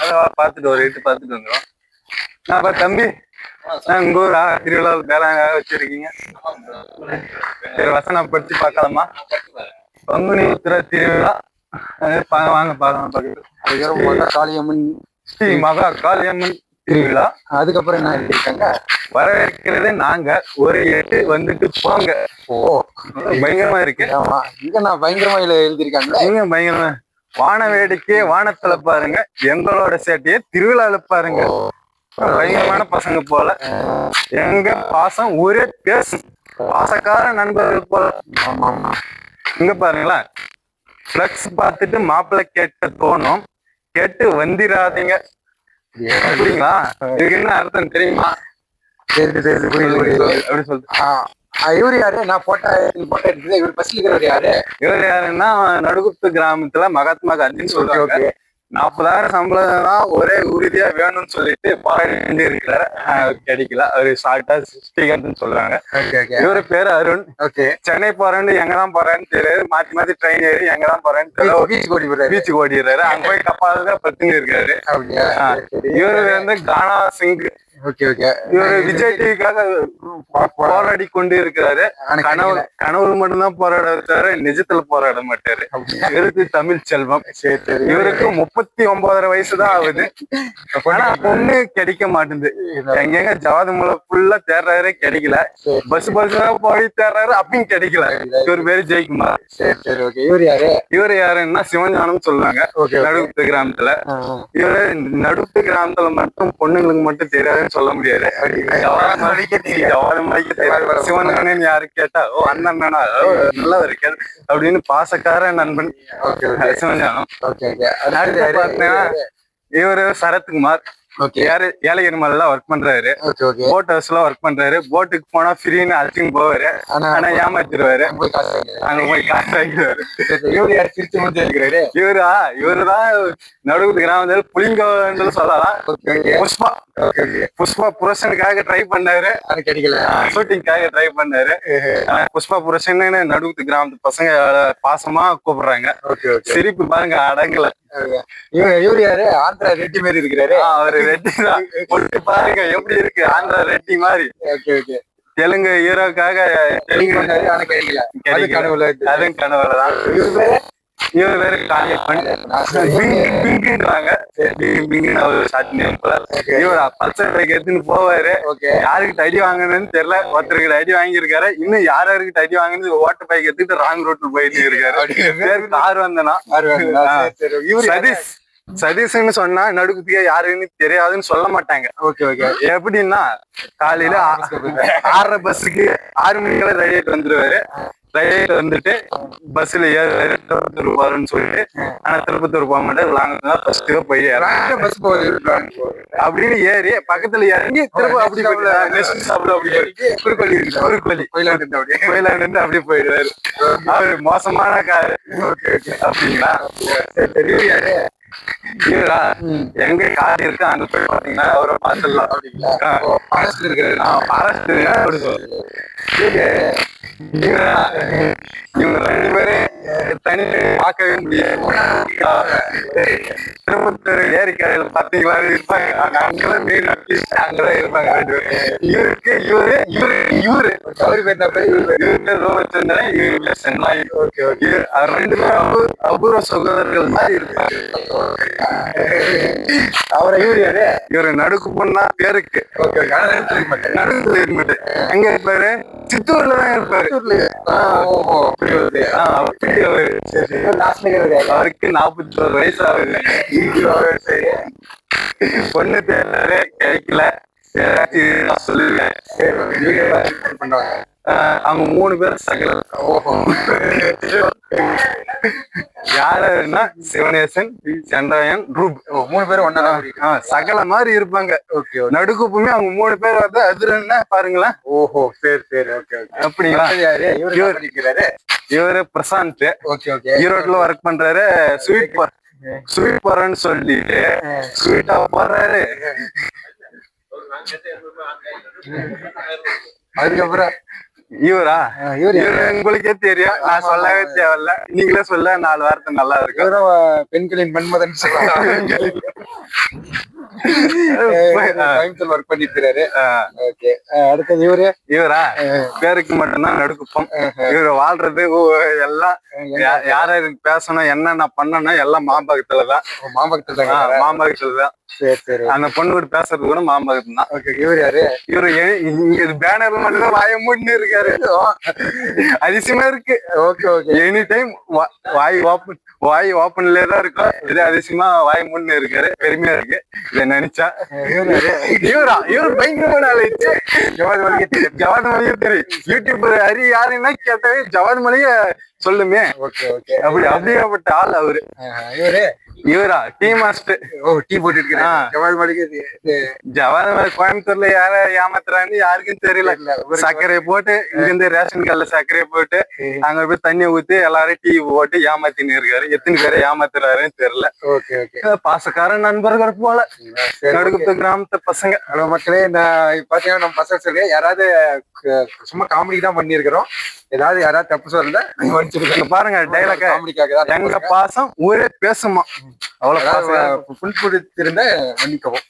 அதை பார்த்துட்டு ஒரு எட்டு பார்த்துட்டு வந்துடும். நான் தம்பி உங்க ஊர் திருவிழா வேலை வச்சிருக்கீங்க, சரி வசனம் படிச்சு பார்க்கலாமா? பங்குனி உத்திர திருவிழா வாங்க பார்க்கலாம். காளியம்மன் ஸ்ரீ மகா காளியம்மன் திருவிழா. அதுக்கப்புறம் என்ன எழுதிருக்காங்க? வரவேற்கிறது நாங்க ஒரு 8 வந்துட்டு போங்க. பயங்கரமா இருக்கு. இங்க நான் பயங்கரமா எழுதிருக்காங்க. இங்க பயங்கரமா வான வேடிக்கையே வானத்துல பாருங்க, எங்களோட சேட்டையே திருவிழால பாருங்க. பயங்கரமான பசங்க போல, எங்க பாசம் ஒரே பேசும், பாசக்கார நண்பர்கள் போல. இங்க பாருங்களா, பிளக்ஸ் பார்த்துட்டு மாப்பிள்ளை கேட்க தோணும், கேட்டு வந்திராதீங்க. அப்படிங்களா? இதுக்கு என்ன அர்த்தம் தெரியுமா? அப்படி சொல்லிட்டு இவரு யாரு? நான் போட்டோ எடுத்தது. இவர் பஸ்ல இருக்கிறவர் யாரு? இவர் யாருன்னா நடுகுத்து கிராமத்துல மகாத்மா காந்தின்னு சொல்றாங்க. 40,000 சம்பளம் தான் ஒரே உறுதியா வேணும்னு சொல்லிட்டு போராடி இருக்கிறாரு. கிடைக்கல. அவரு ஷார்ட்டா ஸ்ரீகாந்த் சொல்றாங்க. இவரு பேரு அருண். சென்னை போறேன்னு எங்கதான் போறேன்னு தெரியாது, மாத்தி மாத்தி ட்ரெயின் ஏறி எங்கதான் போறேன்னு பீச்சுக்கு ஓடிடுறாரு. அங்க போய் கப்பால பத்துன்னு இருக்காரு. இவரு வந்து கானா சிங். இவரு விஜய் டிவிக்காக போராடி கொண்டு இருக்கிறாரு. கனவு மட்டும்தான் போராட, நிஜத்துல போராட மாட்டாரு. இவருக்கு தமிழ் செல்வம். இவருக்கு 39 வயசுதான் ஆகுது. ஆனா பொண்ணு கிடைக்க மாட்டேங்குது. எங்க ஜவாது மூலை ஃபுல்லா தேடுறாரு, கிடைக்கல. பஸ் போய் தேடுறாரு, அப்பயும் கிடைக்கல. இவர் பேரு ஜெயக்குமார். இவரு யாருன்னா சிவஞானம் சொல்லுவாங்க நடுவுத்து கிராமத்துல. இவரு நடுவுத்து கிராமத்துல மட்டும் பொண்ணுங்களுக்கு மட்டும் தெரியாதுன்னு சொல்ல முடியாது. சிவஞானன் யாரு கேட்டா, ஓ அண்ணன் நல்லா இருக்கு அப்படின்னு பாசக்கார நண்பன் சிவஞானம். இவரு சரத்குமார். ஏலகிரிமலை ஒர்க் பண்றாரு, போட் ஹவுஸ்ல ஒர்க் பண்றாரு. போட்டுக்கு போனா ஃப்ரீன்னு அழைச்சின்னு போவாரு, ஆனா ஏமாத்திடுவாரு. அங்க போய் காசு வாங்கிடுவாரு. இவருதான் நடுவுது கிராமத்துல புளிங்கன்னு சொல்லலாம். புஷ்பா புருஷனுக்காக ட்ரை பண்ணாரு, கிடைக்கல. ஷூட்டிங்காக ட்ரை பண்ணாரு. புஷ்பா புருஷன் நடுவுத்து கிராமத்து பசங்க பாசமா கூப்பிடுறாங்க. சிரிப்பு பாருங்க அடங்கல. இவரு யாரு? ஆந்திரா ரெட்டி மாதிரி இருக்கிறாரு. அவரு ரெட்டி தான். பாருங்க எப்படி இருக்கு, ஆந்திரா ரெட்டி மாதிரி. தெலுங்கு ஹீரோக்காக அதுவும் கனவுலதான். இவர் வேற இவர் பச்சை பைக் எடுத்துன்னு போவாரு. யாருக்கு அடி வாங்கணும்னு தெரியல, ஒருத்தருக்கு அடி வாங்கியிருக்காரு. இன்னும் யாருக்கு அடி வாங்கினது ஓட்ட பைக் எடுத்துட்டு ராங் ரோட்ல போயிட்டு இருக்காரு. கார் வந்தனா சதீஷ். சதீஷ்ன்னு சொன்னா நடுக்குத்தியா யாருன்னு தெரியாதுன்னு சொல்ல மாட்டாங்க. எப்படின்னா காலையில 6:30 பஸ்ஸுக்கு 6 மணிக்கெல்லாம் ரெடி வந்துருவாரு. ரயில் வந்துட்டு பஸ்ல திருப்பத்தூர் போறேன்னு சொல்லிட்டு, ஆனா திருப்பத்தூர் போக மாட்டேன், லாங்க பஸ்ஸுக்கு போய் அப்படின்னு ஏறி பக்கத்துல இறங்கி திரும்ப அப்படி குறுக்கோலி அப்படியே போயிடுவாரு. அவரு மோசமான காரு. அப்படிங்களா? எங்க கார் இருக்கு அங்க போய் பாத்தீங்கன்னா அவரை பார்த்துடலாம். இவங்க 2 பேரும் தனி பார்க்கவே முடியாது. திருப்பத்தூர் ஏரிக்கரையில பாத்தீங்களா இருப்பாங்க, அங்கெல்லாம் மீன் அங்கதான் இருப்பாங்க 2 பேரும். இவருக்கு இவரு அவரு பேர் ரோமச்சந்திரன், இவரு பேர் சென்னாய். 2 பேரும் அபூர்வ சகோதரர்கள் மாதிரி இருப்பாங்க. அவரை இவரு நடுக்கு பொண்ணா பேருக்கு நடுக்குல இருப்பாரு. எங்க இருப்பாரு? சித்தூர்ல தான் இருப்பாரு. அவருக்கு 41 வயசு ஆகுது. பொண்ணு தேவை கிடைக்கல, சொல்லுங்க. அவங்க 3 பேரும் சகலம். யாருன்னா சிவனேசன், சந்திரயன், ரூப். 3 பேரும் ஒன்னா சகல மாதிரி இருப்பாங்க. நடுக்குப்புமே அவங்க 3 பேர் வந்து அதிரன்னா பாருங்களேன். அப்படிங்களா? இவரு பிரசாந்த். ஈரோட்ல ஒர்க் பண்றாரு. ஸ்வீட் போறேன்னு சொல்லிட்டு ஸ்வீட்டா போறாரு. அதுக்கப்புறம் இவரா இவரு இவரு உங்களுக்கே தெரியும், நான் சொல்லவே தேவையில்ல, நீங்களே சொல்ல 4 வார்த்தை நல்லா இருக்கும். இவரும் பெண்களின் மன்மதன் சொல்லலாம். கோயம்புத்தூர் ஒர்க் பண்ணிட்டு இருக்காரு. ஓகே, அடுத்தது இவரா பேருக்கு மட்டும்தான் நடுக்குப்பம். இவரு வாழ்றது எல்லாம் யாருக்கு பேசணும் என்னென்ன பண்ணணும் எல்லாம் மாம்பகத்துலதான். மாம்பகத்துலதான். சரி சரி. அந்த பொண்ணு கூட பேசுறது கூட மாம்பகத்துல தான். ஓகே, இவரு யாரு? இவரு இங்க பேனர்ல மட்டும்தான் வாய மூடினு இருக்காரு. அதிசயமா இருக்கு. Okay okay. எனி டைம் வாய் ஓப்பன்லயே தான் இருக்கும். இது அதிசயமா வாய் மூடினு இருக்காரு. பெருமையா இருக்கு இதை நினைச்சா. இவரு பயங்கரமான ஆளு. ஜவாத் மலையே தெரியும். யூடியூபர் ஹரி யாருன்னா கேட்டாவே ஜவாத் மலைய சொல்லுமே. Okay okay. அப்படியாப்பட்ட ஆள் அவரு. இவரா டீ மாஸ்டர். டீ போட்டு இருக்காரு. ஜவாத் மலை கோயம்புத்தூர்ல யார ஏமாத்துறான்னு யாருக்கும் தெரியல. சர்க்கரையை போட்டு இங்க இருந்து ரேஷன் கார்டுல சர்க்கரையை போட்டு அங்க போய் தண்ணியை ஊத்தி எல்லாரும் டீ போட்டு ஏமாத்தின்னு இருக்காரு. எத்தனை பேரை ஏமாத்துறாருன்னு தெரியல. பாசக்கார நண்பர்கள் போல நடுகுத்து கிராமத்து பசங்க. ஹலோ மக்களே, நான் பாத்தீங்கன்னா நம்ம பசங்க சொல்லி யாராவது சும்மா காமெடி தான் பண்ணிருக்கிறோம். ஏதாவது யாராவது தப்பு சொல்ல பாருங்க டைலாக். எங்க பாசம் ஊரே பேசுமா. அவ்வளவு புல் பிடித்திருந்த மன்னிக்கவும்.